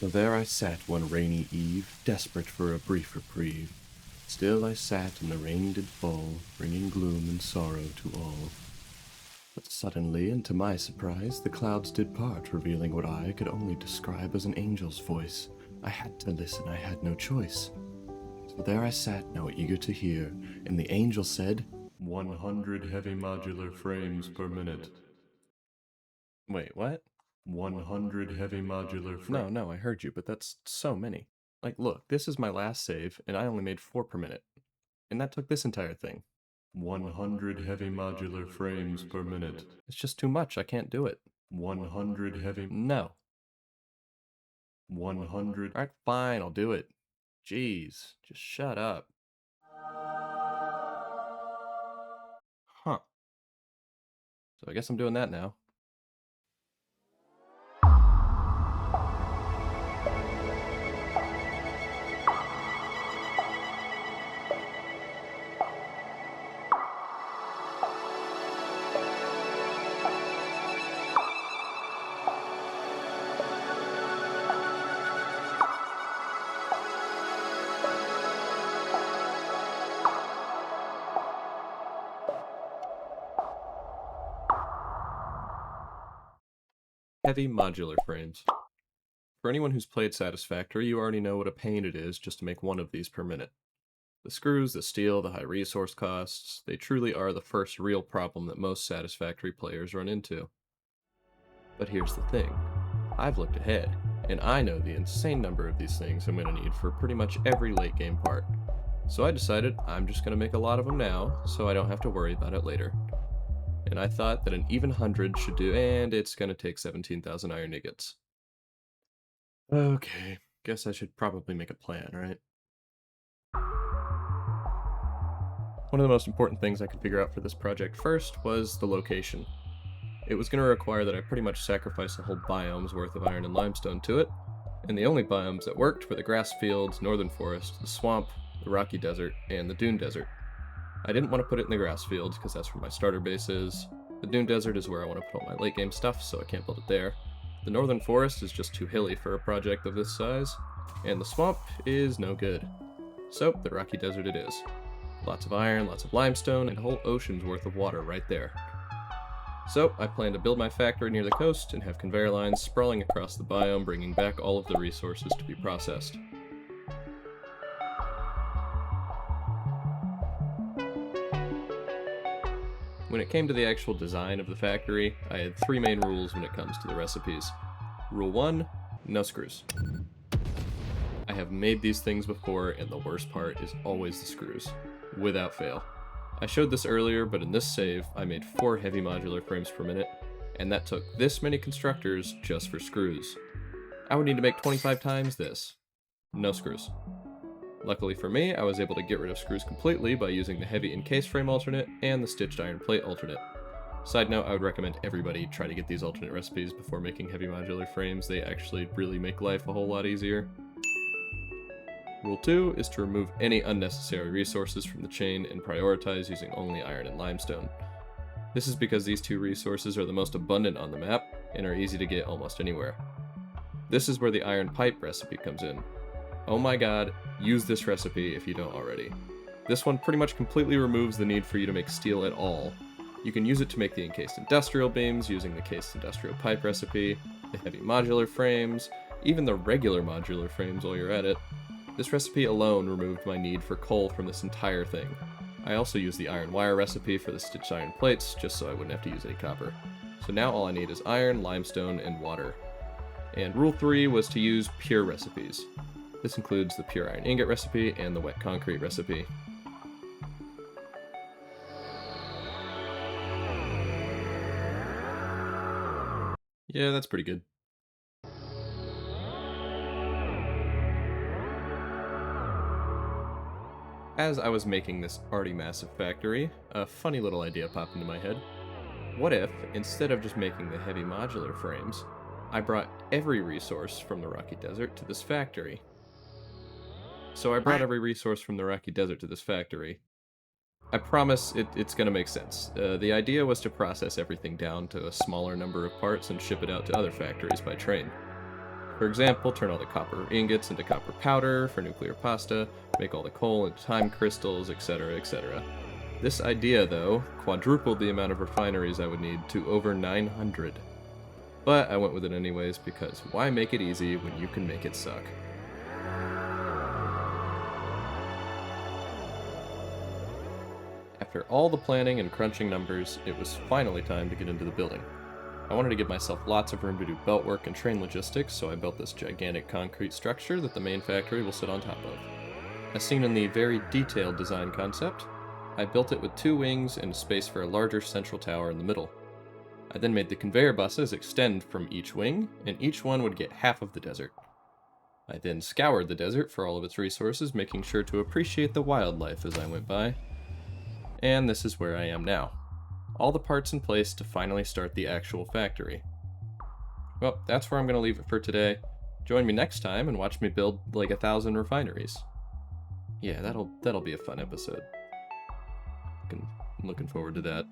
So there I sat one rainy eve, desperate for a brief reprieve. Still I sat, and the rain did fall, bringing gloom and sorrow to all. But suddenly, and to my surprise, the clouds did part, revealing what I could only describe as an angel's voice. I had to listen, I had no choice. So there I sat, now eager to hear, and the angel said, 100 heavy modular frames per minute. Wait, what? 100 heavy modular frames. No, I heard you, but that's so many. Like, look, this is my last save, and I only made 4 per minute. And that took this entire thing. 100 heavy modular frames per minute. It's just too much, I can't do it. 100 heavy... No. 100... Alright, fine, I'll do it. Jeez, just shut up. Huh. So I guess I'm doing that now. Heavy Modular Frames. For anyone who's played Satisfactory, you already know what a pain it is just to make one of these per minute. The screws, the steel, the high resource costs, they truly are the first real problem that most Satisfactory players run into. But here's the thing. I've looked ahead, and I know the insane number of these things I'm going to need for pretty much every late game part. So I decided I'm just going to make a lot of them now, so I don't have to worry about it later. And I thought that an even 100 should do, and it's gonna take 17,000 iron ingots. Okay, guess I should probably make a plan, right? One of the most important things I could figure out for this project first was the location. It was gonna require that I pretty much sacrifice a whole biome's worth of iron and limestone to it, and the only biomes that worked were the grass fields, northern forest, the swamp, the rocky desert, and the dune desert. I didn't want to put it in the grass fields because that's where my starter base is. The dune desert is where I want to put all my late game stuff, so I can't build it there. The northern forest is just too hilly for a project of this size, and the swamp is no good. So the rocky desert it is. Lots of iron, lots of limestone, and a whole ocean's worth of water right there. So I plan to build my factory near the coast and have conveyor lines sprawling across the biome, bringing back all of the resources to be processed. When it came to the actual design of the factory, I had 3 main rules when it comes to the recipes. Rule 1, no screws. I have made these things before, and the worst part is always the screws, without fail. I showed this earlier, but in this save, I made 4 heavy modular frames per minute, and that took this many constructors just for screws. I would need to make 25 times this. No screws. Luckily for me, I was able to get rid of screws completely by using the heavy encased frame alternate and the stitched iron plate alternate. Side note, I would recommend everybody try to get these alternate recipes before making heavy modular frames. They actually really make life a whole lot easier. Rule 2 is to remove any unnecessary resources from the chain and prioritize using only iron and limestone. This is because these 2 resources are the most abundant on the map and are easy to get almost anywhere. This is where the iron pipe recipe comes in. Oh my god, use this recipe if you don't already. This one pretty much completely removes the need for you to make steel at all. You can use it to make the encased industrial beams using the cased industrial pipe recipe, the heavy modular frames, even the regular modular frames while you're at it. This recipe alone removed my need for coal from this entire thing. I also used the iron wire recipe for the stitched iron plates just so I wouldn't have to use any copper. So now all I need is iron, limestone, and water. And rule 3 was to use pure recipes. This includes the pure iron ingot recipe and the wet concrete recipe. Yeah, that's pretty good. As I was making this already massive factory, a funny little idea popped into my head. What if, instead of just making the heavy modular frames, I brought every resource from the rocky desert to this factory? So I brought every resource from the rocky desert to this factory. I promise it's gonna make sense. The idea was to process everything down to a smaller number of parts and ship it out to other factories by train. For example, turn all the copper ingots into copper powder for nuclear pasta, make all the coal into time crystals, etc., etc. This idea, though, quadrupled the amount of refineries I would need to over 900. But I went with it anyways, because why make it easy when you can make it suck? After all the planning and crunching numbers, it was finally time to get into the building. I wanted to give myself lots of room to do belt work and train logistics, so I built this gigantic concrete structure that the main factory will sit on top of. As seen in the very detailed design concept, I built it with 2 wings and space for a larger central tower in the middle. I then made the conveyor buses extend from each wing, and each one would get half of the desert. I then scoured the desert for all of its resources, making sure to appreciate the wildlife as I went by. And this is where I am now. All the parts in place to finally start the actual factory. Well, that's where I'm going to leave it for today. Join me next time and watch me build like 1,000 refineries. Yeah, that'll be a fun episode. Looking forward to that.